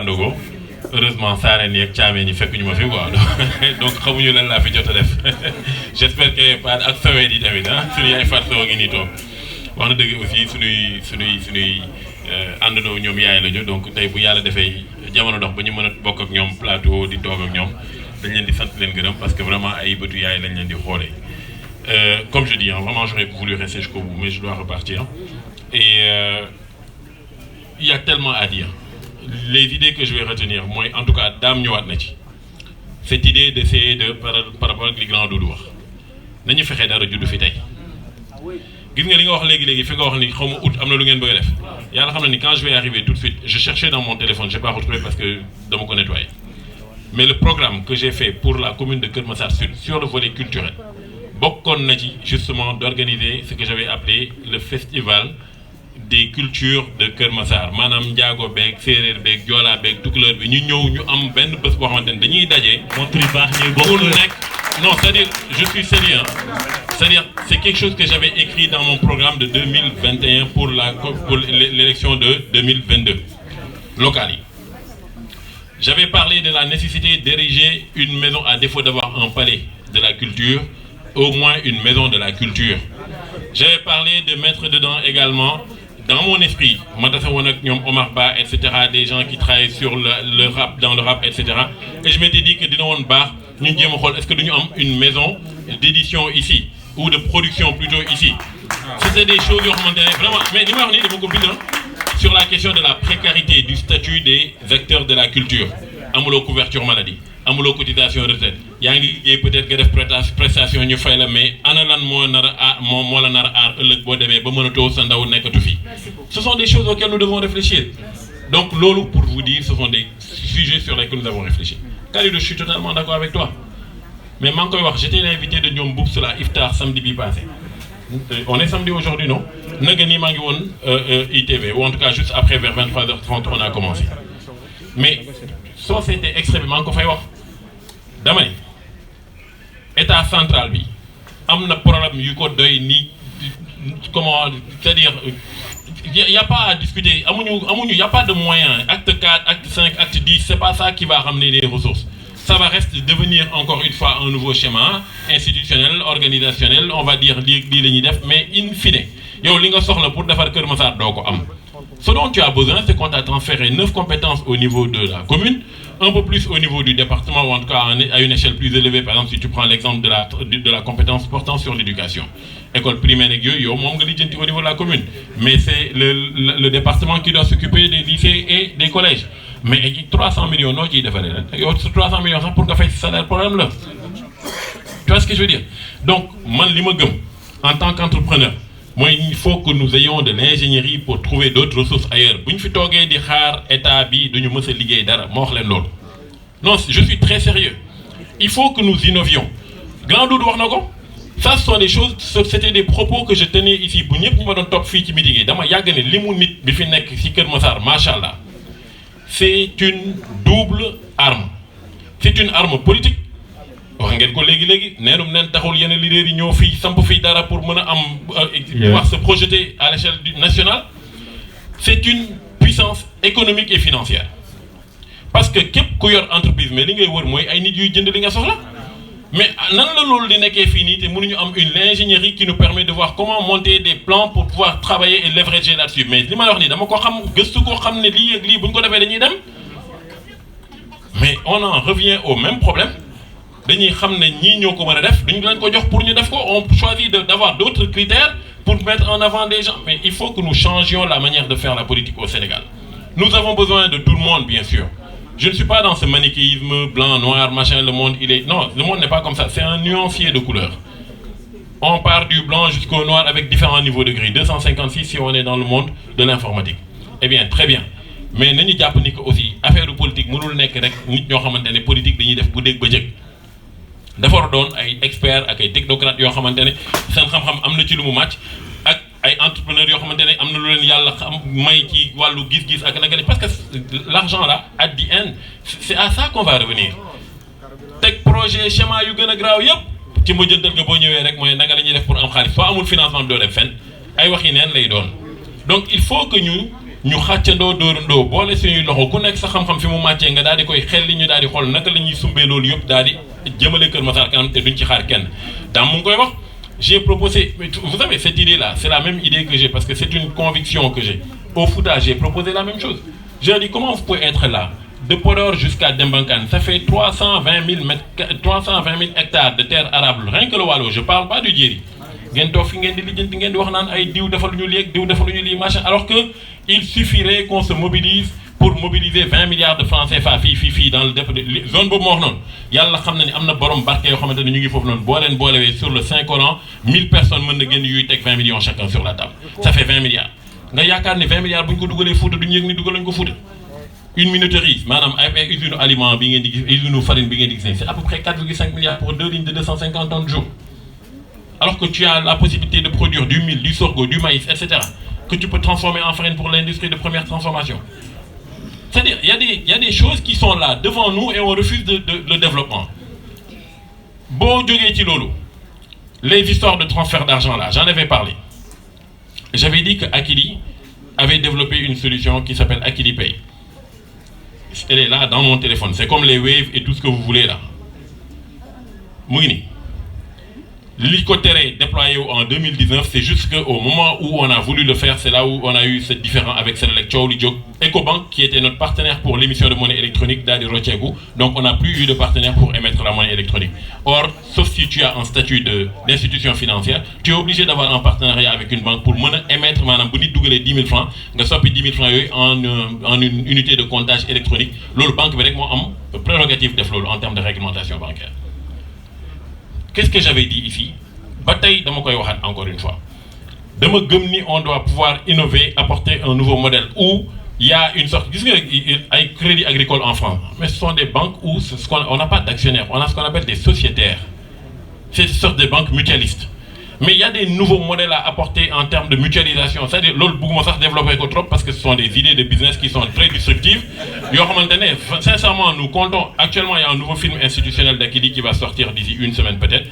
Ndogo heureusement saareen yeeg caameen yi fekk ñu ma fi quoi donc xamuñu lan laa fi jot a def j'espère que pas ak sawee yi tamit ah suñuy ay fàttoo ngi nii toog wax na dëgg aussi suñuy àndandoo ñoom yaay la ñu donc tey bu yàlla defee jamono dox ba ñu mën a bokk ak ñoom plateau di toog ak ñoom dañ leen di sant leen gërëm parce que vraiment ay bëtu yaay lañ leen di xoolee comme je dis hein, vraiment j'aurais voulu rester jusqu'au bout mais je dois repartir et il y a tellement à dire. Les idées que je vais retenir, moi, en tout cas, Dame ñëwaat na ci cette idée d'essayer de par rapport ak li grand Doudou wax nañu fexe dara juddu fi tey gis nga li nga wax léegi fi nga wax ni xaw ma août am na lu ngeen bëgg a def yàlla xam na ni quand je vais arriver tout de suite je cherchais dans mon téléphone j'ai pas retrouvé parce que dama ko nettoyé mais le programme que j'ai fait pour la commune de Keur Massar Sud sur le volet culturel bokkoon na ci justement d'organiser ce que j'avais appelé le festival des cultures de Keur Massar maanaam njaago beeg séeréer beeg joola beeg tukulóor bi ñu ñëw ñu am benn bés boo xamante ne dañuy daje. pour nekk non c'est-à-dire je suis sérieux c'est-à-dire c'est quelque chose que j'avais écrit dans mon programme de 2021 pour l'élection de 2022 locale yi. J'avais parlé de la nécessité d'ériger une maison à défaut d'avoir un palais de la culture, au moins une maison de la culture. J'avais parlé de mettre dedans également dans mon esprit, Omar Ba, etc., des gens qui travaillent sur le rap, dans le rap, etc. Et je m'étais dit que est-ce que nous avons une maison d'édition ici, ou de production plutôt ici. C'était des choses vraiment... Mais sur la question de la précarité du statut des acteurs de la culture. Amulo couverture maladie, amulo cotisation retraite. Yangi peut-être que def prestation ñu fay la mais ana lan mo la nar aar ëllëg boo demee ba mënatoo sa ndaw nekkatu fi. Ce sont des choses auxquelles nous devons réfléchir. Donc lolo pour vous dire ce sont des sujets sur lesquels nous avons réfléchi. Khalidou, je suis totalement d'accord avec toi. Mais man koy wax, j'étais l'invité de Ndiom Boub sur la iftar samedi bi passé. On est samedi aujourd'hui, non? Nagani mangi won ITV ou en tout cas juste après vers 23h30 on a commencé. Mais ça c'était extrêmement ko fay wax dama ni état central bi amna problème yu ko doy ni comment c'est-à-dire il y a pas à discuter amuñu y a pas de moyens acte 4 acte 5 acte 10 c'est pas ça qui va ramener les ressources. Ça va rester devenir encore une fois un nouveau schéma institutionnel, organisationnel, on va dire li lañuy def mais in fine yow li nga soxla pour defar Keur Massar doo ko am. Ce dont tu as besoin, c'est qu'on t'a transféré 9 compétences au niveau de la commune, un peu plus au niveau du département, ou en tout cas à une échelle plus élevée. Par exemple, si tu prends l'exemple de la compétence portant sur l'éducation. École primaire et au niveau de la commune. Mais c'est le département qui doit s'occuper des lycées et des collèges. Mais 300 millions, non, qui devrait 300 millions, ça pour que fasse ça, le problème là. Tu vois ce que je veux dire? Donc, moi, en tant qu'entrepreneur, moi, il faut que nous ayons de l'ingénierie pour trouver d'autres ressources ailleurs. Non, je suis très sérieux. Il faut que nous innovions. Grand Doudou, ça ce sont des choses, c'était des propos que je tenais ici. C'est une double arme. C'est une arme politique. Wax ngeen ko léegi neenum neen taxul yenn leader yi ñoo fii samp fii dara pour mën a am wax se projeter à l'échelle nationale. C'est une puissance économique et financière. Parce que képp ku yor entreprise mais li ngay wër mooy ay nit yuy jënd li nga soxla. Mais nan la loolu di nekkee fii nii te mënuñu am une ingénierie qui nous permet de voir comment monter des plans pour pouvoir travailler et leverager là-dessus. Mais li ma wax nii dama ko xam gëstu ko xam ne lii ak lii bu ñu ko defee dañuy dem. Mais on en revient au même problème. On choisit d'avoir d'autres critères pour mettre en avant des gens. Mais il faut que nous changions la manière de faire la politique au Sénégal. Nous avons besoin de tout le monde, bien sûr. Je ne suis pas dans ce manichéisme blanc, noir, machin, le monde, il est... Non, le monde n'est pas comme ça. C'est un nuancier de couleurs. On part du blanc jusqu'au noir avec différents niveaux de gris. 256 si on est dans le monde de l'informatique. Eh bien, très bien. Mais nous avons aussi, affaire de politique, nous avons des politiques qui dafa doon ay experts ak ay technocrates yoo xamante ne seen xam-xam am na ci lu mu màcc ak ay entrepreneurs yoo xamante ne am na lu leen yàlla xam may ci wàllu gis-gis ak naka parce que l'argent là at the end c'est à ça qu'on va revenir teg projet schéma yu gën a graaw yëpp ci mujjantal nga boo ñëwee rek mooy naka la ñuy def pour am xaalis soo amul financement bi doo dem fenn ay wax yi neen lay doon donc il faut que ñu ñu xàccandoo dóorandoo boole suñuy loxo ku nekk sa xam-xam fi mu màccee nga daal di koy xel li ñu daal di xool naka la ñuy sumbee loolu yëpp daal di jëmale Kër Massar kanam te duñ ci xaar kenn daam mu ngi koy wax j'ai proposé vous savez cette idée là c'est la même idée que j'ai parce que c'est une conviction que j'ai au Fouta j'ai proposé la même chose je dis comment vous pouvez être là de Podor jusqu'à Dembankan ça fait 320 000 hectares de terre arable rien que le Waalo je parle pas du Djeri ngeen toog fi ngeen di lijjanti ngeen di wax naan ay diw defaluñu lii ak diw defaluñu lii machin alors que il suffirait qu'on se mobilise pour mobiliser 20 milliards de francs CFA fii dans le zone boobu moo wax noonu yàlla xam na ni am na borom barke yoo xamante ne ñu ngi foofu noonu boo leen boolewee sur le Saint-Coran 1000 personnes mën na génn yuy teg 20 millions chacun sur la table ça fait 20 milliards nga yaakaar ne 20 milliards bu ñu ko dugalee Fouta duñu yëg ni dugal nañu ko Fouta une minuterie maanaam ay usine aliment bi ngeen di gis usine farine bi ngeen di gis c'est à peu près 4,5 milliards pour 2 lignes de 250 tonnes jour alors que tu as la possibilité de produire du mil, du sorgho, du maïs, etc. que tu peux transformer en farine pour l'industrie de première transformation. C'est-à-dire, il y a des choses qui sont là devant nous et on refuse le développement. Bon, les histoires de transfert d'argent là, j'en avais parlé. J'avais dit que Akili avait développé une solution qui s'appelle Akili Pay. Elle est là dans mon téléphone. C'est comme les Wave et tout ce que vous voulez là. Mouni. L'Icotéré déployé en 2019, c'est juste qu'au moment où on a voulu le faire, c'est là où on a eu ce différend avec Sénélec Tchao Lidjok, Ecobank, qui était notre partenaire pour l'émission de monnaie électronique d'Adi Rochegou. Donc on n'a plus eu de partenaire pour émettre la monnaie électronique. Or, sauf si tu as un statut d'institution financière, tu es obligé d'avoir un partenariat avec une banque pour émettre, madame, si tu as 10 000 francs, tu as 10 000 francs en une unité de comptage électronique. Le banque a un prérogative de flow en termes de réglementation bancaire. Qu'est-ce que j'avais dit ici? Bataille de encore une fois. De me gomni, on doit pouvoir innover, apporter un nouveau modèle où il y a une sorte. Il y a un crédit agricole en France, mais ce sont des banques où on n'a pas d'actionnaires, on a ce qu'on appelle des sociétaires. C'est une sorte de banques mutualistes. Mais il y a des nouveaux modèles à apporter en termes de mutualisation. C'est-à-dire, l'autre bout, ça développer trop parce que ce sont des idées de business qui sont très disruptives. Sincèrement, nous comptons. Actuellement, il y a un nouveau film institutionnel d'Akili qui va sortir d'ici une semaine peut-être.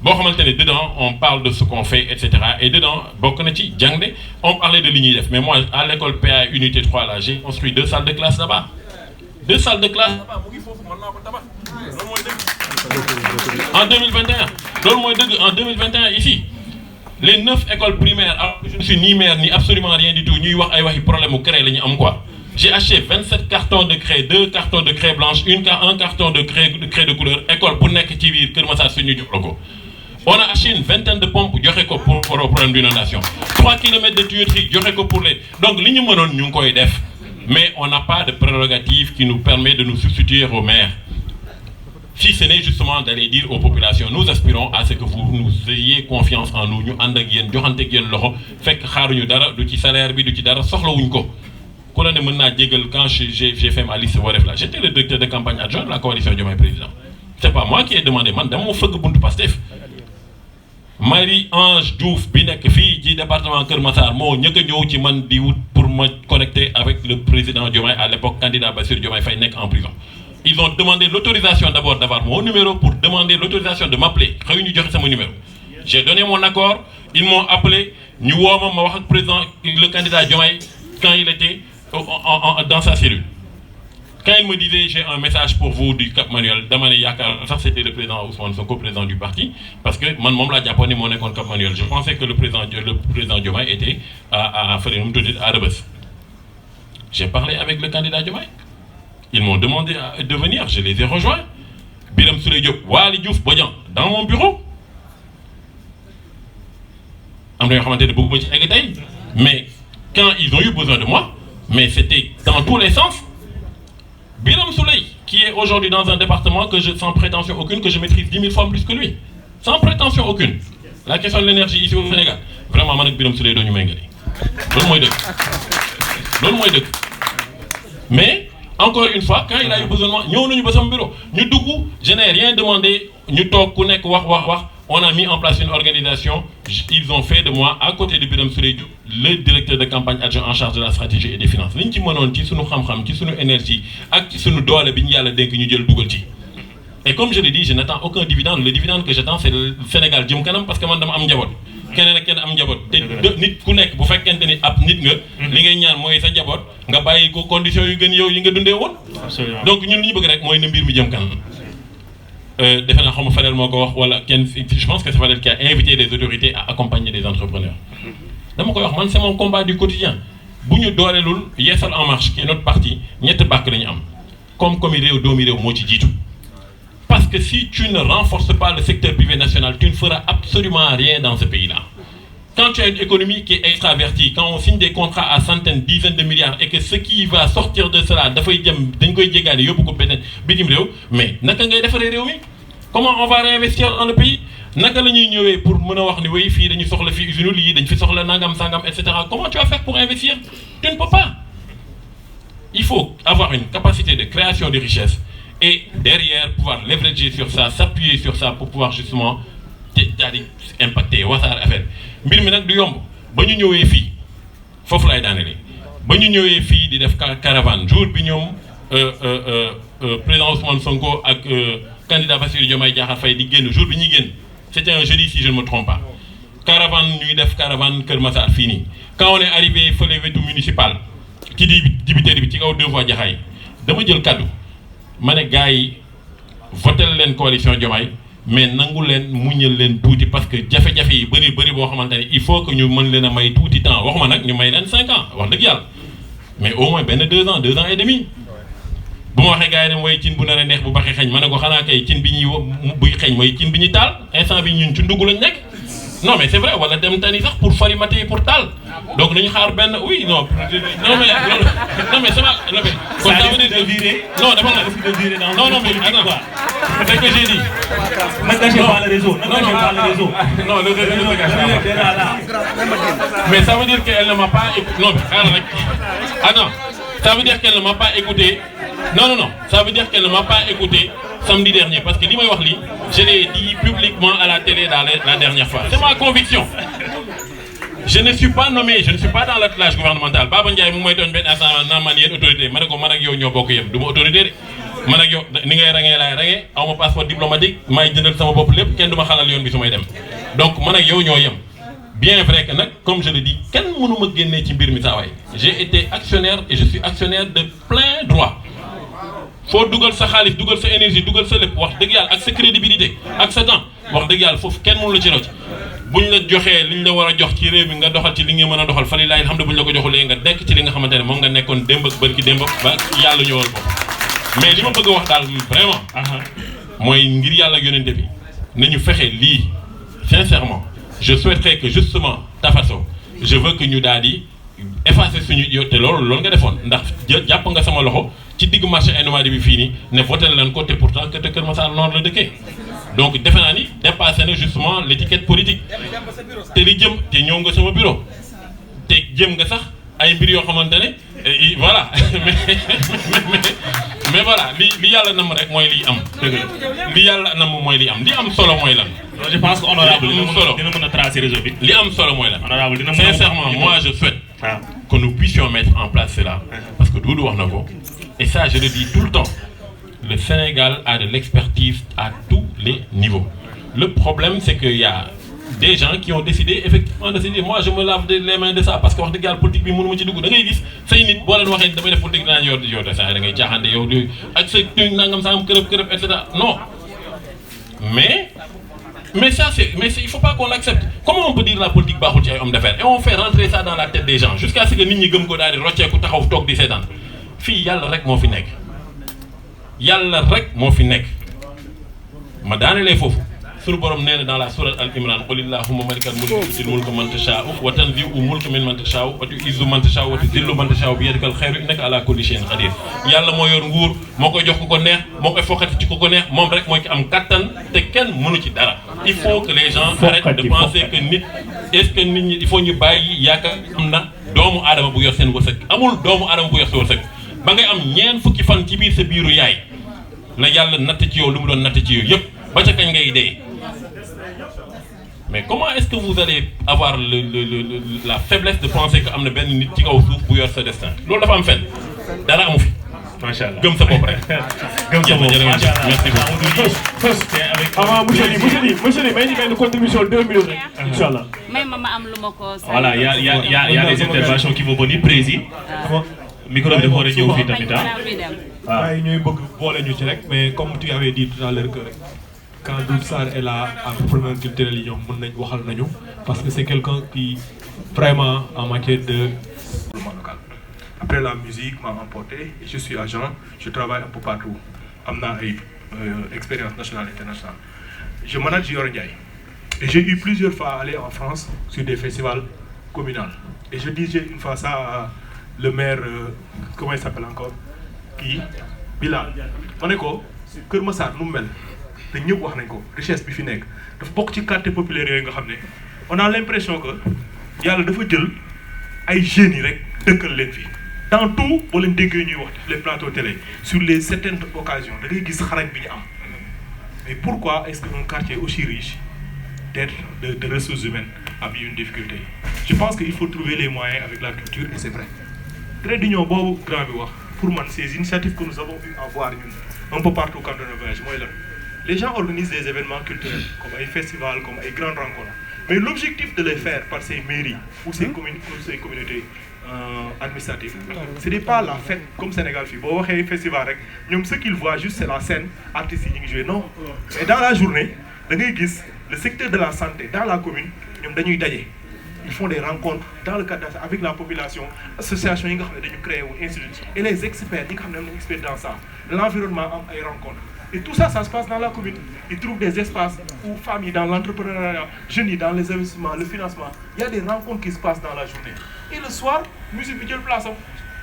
Bon, dedans, on parle de ce qu'on fait, etc. Et dedans, on parlait de l'INIDEF. Mais moi, à l'école PA Unité 3, là, j'ai construit 2 salles de classe là-bas. 2 salles de classe là-bas. En 2021. En 2021, ici, les 9 écoles primaires, alors que je ne suis ni maire, ni absolument rien du tout, j'ai acheté 27 cartons de craie, 2 cartons de craie blanche, un carton de craie de couleur, école pour Nektivir, Kermassar, on a acheté une vingtaine de pompes pour le problème d'inondation. 3 km de tuyauterie, pour les. Donc, mais on n'a pas de prérogative qui nous permet de nous substituer aux maires. Si ce n'est justement d'aller dire aux populations, nous aspirons à ce que vous nous ayez confiance en nous, nous andagien, joxante gen loxo, fek xaruñu dara du ci salaire bi du ci dara soxlawuñ ko. Ko la ne mën naa jégal quand j'ai fait ma liste Waref là, j'étais le directeur de campagne adjoint de la coalition Diomaye Président. C'est pas moi qui ai demandé, man dama feug buntu Pastef. Marie-Ange Diouf bi nek fi ci département Keur Massar mo ñëk ñëw ci man di wut pour me connecter avec le président Diomaye à l'époque candidat Bassirou Diomaye Faye nek en prison. Ils ont demandé l'autorisation d'abord d'avoir mon numéro pour demander l'autorisation de m'appeler. Mon numéro. J'ai donné mon accord, ils m'ont appelé, nous avons le candidat Diomaye quand il était dans sa cellule. Quand il me disait j'ai un message pour vous du Cap Manuel, ça c'était le président Ousmane Sonko, président du parti, parce que mon japonais mon Cap Manuel. Je pensais que le président Diomaye était à Rebeuss. J'ai parlé avec le candidat Diomaye. Ils m'ont demandé de venir, je les ai rejoints. Biram Souley Diop, Wali Diouf Bodian, dans mon bureau. Mais quand ils ont eu besoin de moi, mais c'était dans tous les sens. Biram Souley, qui est aujourd'hui dans un département que sans prétention aucune, que je maîtrise 10 000 fois plus que lui. Sans prétention aucune. La question de l'énergie ici au Sénégal, vraiment, Manak Biram Souley doit nous mengaler. Mais, encore une fois, quand il a eu besoin de moi, nous avons besoin de bureau. Nous, je n'ai rien demandé. On a mis en place une organisation. Ils ont fait de moi, à côté de Biram Souley Diop, le directeur de campagne adjoint en charge de la stratégie et des finances. Nous avons dit que nous avons énergie, et que nous avons Et comme je l'ai dit, je n'attends aucun dividende. Le dividende que j'attends, c'est le Sénégal jëm kanam parce que man dama am njaboot. keneen ak kenn am njaboot. te nit ku nekk bu fekkente ni ab nit nga. li ngay ñaan mooy sa njaboot nga bàyyi ko conditions yu gën yow yi nga dundee woon. donc ñun li ñu bëgg rek mooy na mbir mi jëm kanam. defe naa xam nga Fadel moo ko wax wala kenn je pense que c'est Fadel qui a invité les autorités à accompagner des entrepreneurs. dama koy wax man c'est mon combat du quotidien bu ñu dooleelul Yeesal en marche qui est notre parti ñetti bàkk la ñu am comme réew doomi réew moo ci jiitu. Parce que si tu ne renforces pas le secteur privé national, tu ne feras absolument rien dans ce pays-là. Quand tu as une économie qui est extravertie, quand on signe des contrats à centaines, dizaines de milliards et que ce qui va sortir de cela, mais comment on va réinvestir dans le pays? Pour etc. Comment tu vas faire pour investir? Tu ne peux pas. Il faut avoir une capacité de création de richesses. Et derrière, pouvoir leverager sur ça, s'appuyer sur ça pour pouvoir justement impacter wasaare affaire mbir mi nag du yomb ba ñu ñëwee fii foofu laay daanelee ba ñu ñëwee fii di def caravane jour bi ñoom président Ousmane Sonko ak candidat Bassirou Diomaye Diakhar Faye di génn jour bi ñuy génn c'était un jeudi si je ne me trompe pas caravane ñuy def caravane Kër Massar fii nii quand on est arrivé fële wetu municipal ci dibiteeri bi ci kaw 2 voies Jaxaay dama jël kaddu ma ne gars yi votel leen coalition Diomaye mais nangu leen muñal leen tuuti parce que jafe-jafe yi bëri boo xamante ne il faut que ñu mën leen a may tuuti temps waxuma nag ñu may leen 5 ans wax dëgg yàlla mais au moins benn 2 ans et demi bu ma waxee gars yi ne mooy cin bu nar a neex bu baxee xeeñ ma ne ko xanaa kay cin bi ñuy buy xeeñ mooy cin bi ñuy taal instant bi ñun ci ndugg lañ nekk non mais c'est vrai wala dem tani sax pour farimater pour taal donc nañu xaar benn oui non mais sama kon ça veut dire virer non dafa la non mais c'est que j'ai dit n'engagez pas le réseau non le réseau mais ça veut dire qu'elle ne m'a pas écouté non xaaral rek ah non ça veut dire qu'elle ne m'a pas écouté non ça veut dire qu'elle ne m'a pas écouté samedi dernier parce que li may wax li je l'ai dit publiquement à la télé la dernière fois c'est ma conviction je ne suis pas nommé je ne suis pas dans l'attelage gouvernemental Baba Ndiaye mu may doon benn instant naa man yéen autorité ma ne ko man ak yow ñoo bokk yem du ma autorité de man ak yow ni ngay rangee laay rangee aw ma passeport diplomatique maay jëndal sama bopp lépp kenn du ma xalal yoon bi su may dem donc man ak yow ñoo yem bien vrai que nag comme je le dis kenn mënu ma génnee ci mbir mi saa waay j'ai été actionnaire et je suis actionnaire de plein droit foo dugal sa xaalis dugal sa énergie dugal sa lépp wax dëgg yàlla ak sa crédibilité ak sa temps wax dëgg yàlla foofu kenn mënu la ci rocc buñ la joxee liñ la war a jox ci réew mi nga doxal ci li nga mën a doxal fa li laay alhamdulilah buñ la ko joxulee nga nekk ci li nga xamante ne moom nga nekkoon démb ak bërki démb ba yàlla ñëwal ko mais li ma bëgg a wax daal vraiment mooy ngir yàlla ak yonente bi nañu fexe lii sincèrement je souhaiterais que justement Tafaso je veux que ñu daal di effacer suñu yow te loolu nga defoon ndax jàpp nga sama loxo ci digg marché Aïnoumady bi fii nii ne voté leen ko te pourtant que Kër Massar Nord la dëkkee donc defe naa ni dépassé na justement l'étiquette politique te li jëm te ñëw nga sama bureau te jëm nga sax ay mbir yoo xamante ne voilà mais voilà li yàlla nam rek mooy liy am dëgg li yàlla nam mooy liy am li am solo mooy lan. je pense que honorable dina mën a tracer réseau bi. li am solo mooy lan. honorable dina mën a sincèrement moi je souhaite que nous puissions mettre en place cela parce que Doudou wax na ko et ça je le dis tout le temps le Sénégal a de l'expertise à tous les niveaux le problème c'est qu'il y a des gens qui ont décidé effectivement de se dire moi je me lave les mains de ça parce que wax dëgg yàlla politique bi mënu ma ci dugg da ngay gis say nit boo leen waxee damay def politique dinaa yow de saa da ngay caaxaan yow ak sa nangam sangam kërëb et cetera non mais ça il faut pas qu'on accepte comment on peut dire la politique baaxul ci ay hommes d'affaires et on fait rentrer ça dans la tête des gens jusqu'à ce que nit ñi gëm ko daal di rocceeku taxaw toog di seetaan fii yàlla rek moo fi nekk ma daanelee foofu sunu borom nee na dans la sourate Al Imran qul illahumma malikal mulki tu'til mulka man tasha'u wa tanzi'u mulka mimman tasha'u wa tu'izzu man tasha'u wa tudhillu man tasha'u bi yadikal khayru innaka ala kulli shay'in qadir yàlla moo yor nguur moo koy jox ku ko neex moo koy fokkati ci ku ko neex moom rek mooy ki am kattan te kenn mënu ci dara il faut que les gens arrêtent de penser que nit est-ce que nit ñi il faut ñu bàyyi yaakaar am na doomu aadama bu yor seen wërsëg amul doomu aadama bu yor sa wërsëg ba ngay am ñeent fukki fan ci biir sa biiru yaay la yàlla natt ci yow lu mu doon natt ci yow yëpp ba ca kañ ngay dee mais comment est-ce que vous allez avoir la faiblesse de penser que am na benn nit ci kaw suuf bu yor sa destin loolu dafa am fenn dara amu fi macha allah gëm sa bopp rek. gëm sa bopp macha allah merci beaucoup. avant monsieur Ly may ñu benn contribution 2 minutes rek. incha allah. may ma am lu ma ko. voilà y a des interventions qui vont venir précis. micro bi dafa war a ñëw fii tamit ah. waaw ñooy bëgg boole ñu ci rek mais comme tu avais dit tout à l'heure que quand Doudou Sarr est là entrepreneur culturel yi ñoom mën nañ waxal nañu parce que c'est quelqu'un qui vraiment en matière de développement local. Après la musique m'a emporté et je suis agent, je travaille un peu partout. Am naa ay expérience nationale et internationale. Je manage Yoro Ndiaye et j'ai eu plusieurs fois à aller en France sur des festivals communaux. Et je disais une fois ça à le maire comment il s'appelle encore kii Bilal ma ne ko Kër Massar nu mu mel te ñëpp wax nañ ko richesse bi fi nekk dafa bokk ci quartier populaire yooyu nga xam ne on a l'impression que yàlla dafa jël ay jeunes yi rek dëkkal leen fii dans tout boo leen déggee ñuy wax les plateaux télé sur les certaines occasions da ngay gis xarañ bi ñu am mais pourquoi est-ce qu'un quartier aussi riche d'être de ressources humaines a eu une difficulté? Je pense qu'il faut trouver les moyens avec la culture et c'est vrai. Trait d'union boobu grand bi wax pour man ces initiatives que nous avons eu à voir ñun un peu partout quand on voyage mooy lan les gens organisent des événements culturels comme ay festivals comme ay grandes rencontres mais l'objectif de les faire par ces mairies ou ces communautés administratives ce n'est pas la fête comme Sénégal fii boo waxee festival rek ñoom ce qu'ils voient juste c'est la scène artistes yi ñu ngi jouer non mais dans la journée da ngay gis le secteur de la santé dans la commune ñoom dañuy daje. Ils font des rencontres dans le cadre avec la population association yi nga xam ne dañu créé wu institut et les experts yi nga xam ne am nañu expert dans ça l'environnement am ay rencontres et tout ça ça se passe dans la commune ils trouvent des espaces où femmes yi dans l'entrepreneuriat jeunes yi dans les investissements le financement il y a des rencontres qui se passent dans la journée et le soir musique bi jël place am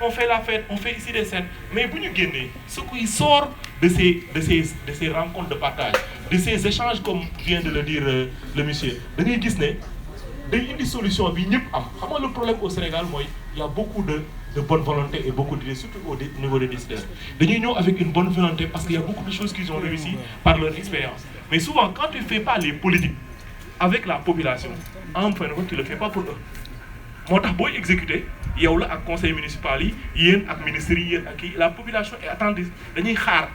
on fait la fête on fait ici des scènes mais bu ñu génnee ce qui sort de ces rencontres de partage de ces échanges comme vient de le dire le monsieur da ngay gis ne day indi solution bi ñëpp am xam nga le problème au Sénégal mooy il y a beaucoup de bonne volonté et beaucoup d'idées surtout au niveau des décideurs dañuy ñëw avec une bonne volonté parce qu'il y a beaucoup de choses qu'ils ont réussi par leur expérience mais souvent quand tu fais pas les politiques avec la population en fin de compte tu le fais pas pour eux moo tax booy exécuter yow la ak conseil municipal yi yéen ak ministres yi yéen ak kii la population est attentive dañuy xaar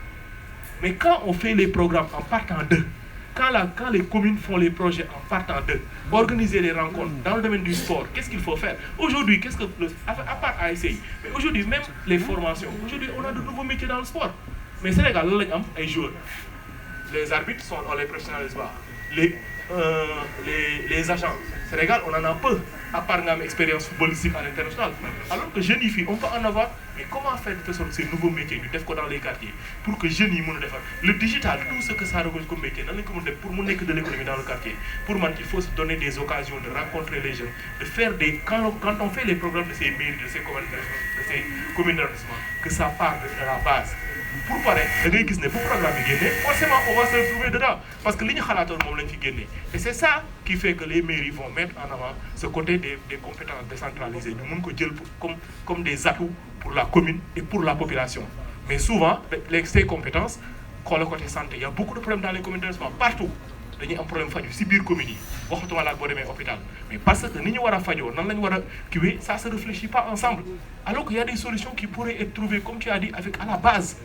mais quand on fait les programmes en partant d'eux quand les communes font les projets en partant d'eux, organiser les rencontres dans le domaine du sport, qu'est-ce qu'il faut faire? Aujourd'hui, à part ASI, mais aujourd'hui, même les formations, aujourd'hui, on a de nouveaux métiers dans le sport. Mais Sénégal, là, il y a des joueurs. Les arbitres, on les professionnalise pas. Les agents. Sénégal, on en a peu, à part une expérience footballistique à l'international. Alors que jeunes filles, on peut en avoir. Mais comment faire de sorte ces nouveaux métiers du DEFCO dans les quartiers pour que jeunes y puissent faire le digital, tout ce que ça regroupe comme métier, pour mon que de l'économie dans le quartier. Pour moi, il faut se donner des occasions de rencontrer les jeunes, de faire des quand on fait les programmes de ces mairies, de ces communes d'arrondissement, que ça part de la base. Pour pareil, pour programme forcément on va se retrouver dedans parce que et c'est ça qui fait que les mairies vont mettre en avant ce côté des compétences décentralisées comme des atouts pour la commune et pour la population. Mais souvent, ces compétences, quand le côté santé, il y a beaucoup de problèmes dans les communes d'arrondissement, partout. Il y a un problème si biir commune yi waxatuma la boo demee hôpital mais parce que ni ñu war a fajoo nan la ñu war a kiiwee ça se réfléchit pas ensemble alors qu'il y a des solutions qui pourraient être trouvées comme tu as dit avec à la base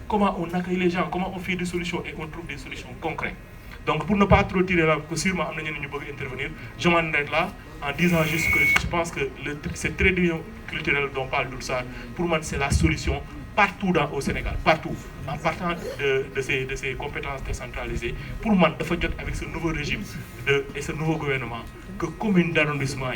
comment on accueille les gens comment on fait des solutions et on trouve des solutions concrètes donc pour ne pas trop tirer là que sûrement am na ñeneen ñu bëgg intervenir je m'en arrête là en disant juste que je pense que cette trait d'union culturelle dont parle Doudou Sarr pour moi c'est la solution partout au Sénégal, partout, en partant de ces compétences décentralisées, pour moi, il faut avec ce nouveau régime et ce nouveau gouvernement, que commune d'arrondissement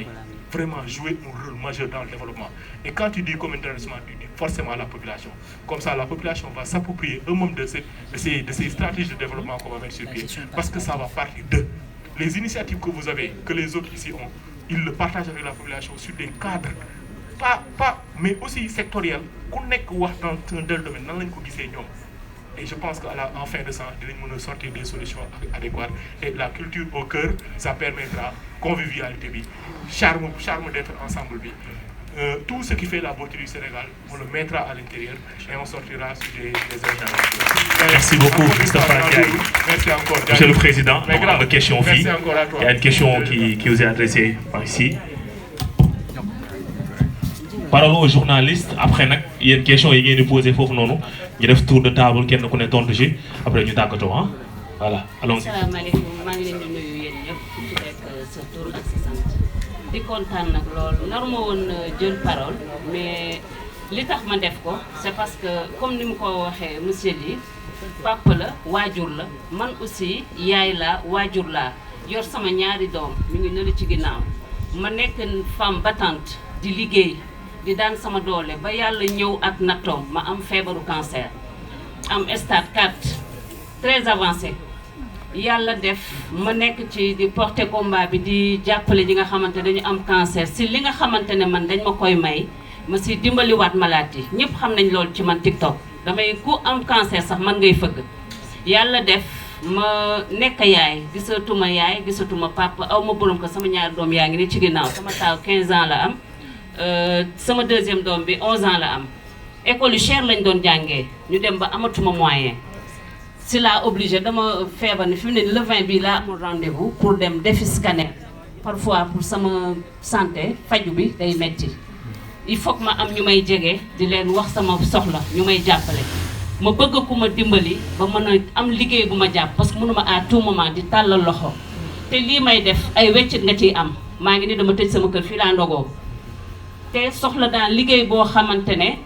vraiment jouer un rôle majeur dans le développement. Et quand tu dis commune d'arrondissement, tu dis forcément la population. Comme ça, la population va s'approprier eux-mêmes de ces stratégies de développement qu'on va mettre sur pied, parce que ça va partir d'eux. Les initiatives que vous avez, que les autres ici ont, ils le partagent avec la population sur des cadres mais aussi sectoriel ku nekk wax dans un tel domaine nan lañ ko gisee ñoom et je pense qu'en fin de ça dinañ mën a sortir des solutions adéquates et la culture au cœur ça permettra convivialité bi charme d'être ensemble bi tout ce qui fait la beauté du Sénégal on le mettra à l'intérieur et on sortira sur des événements. Merci beaucoup Moustapha Ndiaye. Merci encore Monsieur le Président. Mais grave, question merci encore à toi. Il y a une question qui vous est adressée par ici. Parole aux journalistes après nag yéen question yi ngeen di posé foofu noonu ñu def tour de table kenn ku ne tontu ci après ñu tàggatoo ah voilà allons-y. asalaamaaleykum maa ngi leen di nuyu yéen ñëpp ku ci nekk sa tur ak sa sant di kontaan nag loolu nar ma woon jël parole mais li tax ma def ko c'est parce que comme ni mu ko waxee monsieur Ly papa la waajur la man aussi yaay laa waajur laa yor sama ñaari doom ñu ngi nële ci ginnaaw ma nekk femme battante di liggéey di daan sama doole ba yàlla ñëw ak nattoom ma am feebaru cancer am stade 4 très avancé yàlla def ma nekk ci di porter combat bi di jàppale ñi nga xamante dañu am cancer si li nga xamante ne man dañ ma koy may ma si dimbaliwaat malade yi ñëpp xam nañ loolu ci man TikTok damay ku am cancer sax man ngay fëgg yàlla def ma nekk yaay gisatuma papa aw ma borom ko sama ñaari doom yaa ngi ni ci ginnaaw sama taaw 15 ans la am sama deuxième doom bi 11 ans la am école yu cher lañ doon jàngee ñu dem ba amatuma moyen si laa obligé dama feebar ni fi mu ne le 20 bii laa amul rendez-vous pour dem defi scanner parfois pour sama santé faju bi day metti il faut que ma am ñu may jege di leen wax sama soxla ñu may jàppale ma bëgg ku ma dimbali ba mën a am liggéey bu ma jàpp parce que mënuma à tout moment di tàllal loxo te lii may def ay weccit nga ciy am maa ngi ni dama tëj sama kër fii laa ndogoo te soxla daan liggéey boo xamante ne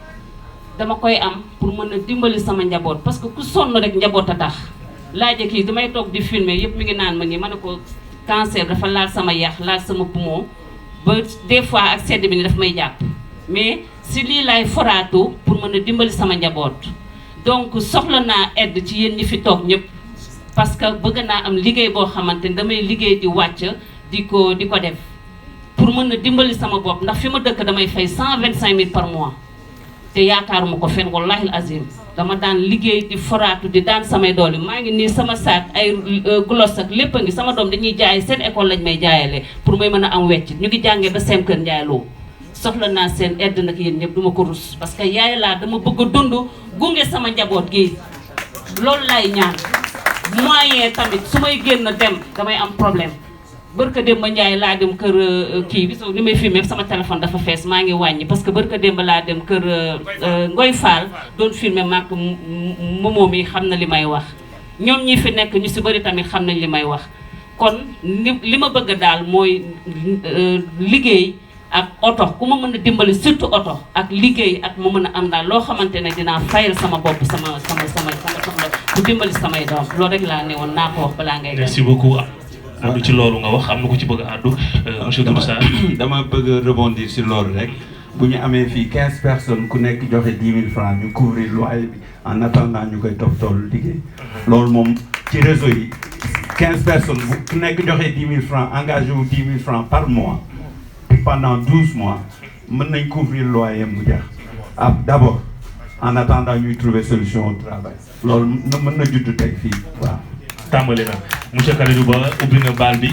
dama koy am pour mën a dimbali sama njaboot parce que ku sonn rek njaboot a tax laaja kii damay toog di filmer yëpp mi ngi naan ma nii ma ne ko cancer dafa laal sama yax laal sama poumon ba des fois ak sedd bi ni daf may jàpp mais si lii laay foraatu pour mën a dimbali sama njaboot donc soxla naa aide ci yéen ñi fi toog ñëpp parce que bëgg naa am liggéey boo xamante ni damay liggéey di wàcc di ko def pour mën a dimbali sama bopp ndax fi ma dëkk damay fay 125 000 par mois te yaakaaruma ko fenn wallahi azim dama daan liggéey di foraatu di daan samay doole maa ngi nii sama saak ay gloss ak lépp a ngi sama doom dañuy jaay seen école lañ may jaayale pour may mën a am wecc ñu ngi jàngee ba sem kër njaayloo soxla naa seen aide nag yéen ñëpp duma ko rus parce que yaay laa dama bëgg a dund gunge sama njaboot gi loolu laay ñaan moyen tamit su may génn dem damay am problème bërka démba Njaay laa dem kër kii bi ni may filmé sama téléphone dafa fees maa ngi wàññi parce que bërka démba laa dem kër Ngoy Fall doon filmé maak moomoo mi xam na li may wax ñoom ñi fi nekk ñu si bëri tamit xam nañ li may wax kon li ma bëgg daal mooy liggéey ak oto ku ma mën a dimbali surtout oto ak liggéey ak ma mën a am daal loo xamante ne dinaa fayal sama bopp sama soxla bu dimbali samay doom loolu rek laa ne woon naa ko wax balaa ngay merci beaucoup addu ci loolu nga wax am na ko ci bëgg a addu monsieur Doudou Sarr dama bëgg a rebondir sur loolu rek bu ñu amee fii 15 personnes ku nekk joxe 10 000 francs ñu couvrir loyer bi en attendant ñu koy topp toolu liggéey loolu moom ci réseau yi 15 personnes bu ku nekk joxe 10 000 francs engagé wu 10 000 francs par mois pendant 12 mois mën nañ couvrir loyer mu jeex d'abord en attendant ñuy trouver solution au travail loolu mën na judd tey fii waaw tàmbali na monsieur Kalidou Ba ubbi na baal bi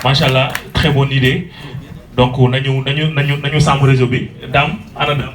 macha allah très bonne idée donc nañu sàmm réseau bi Dame ana Dame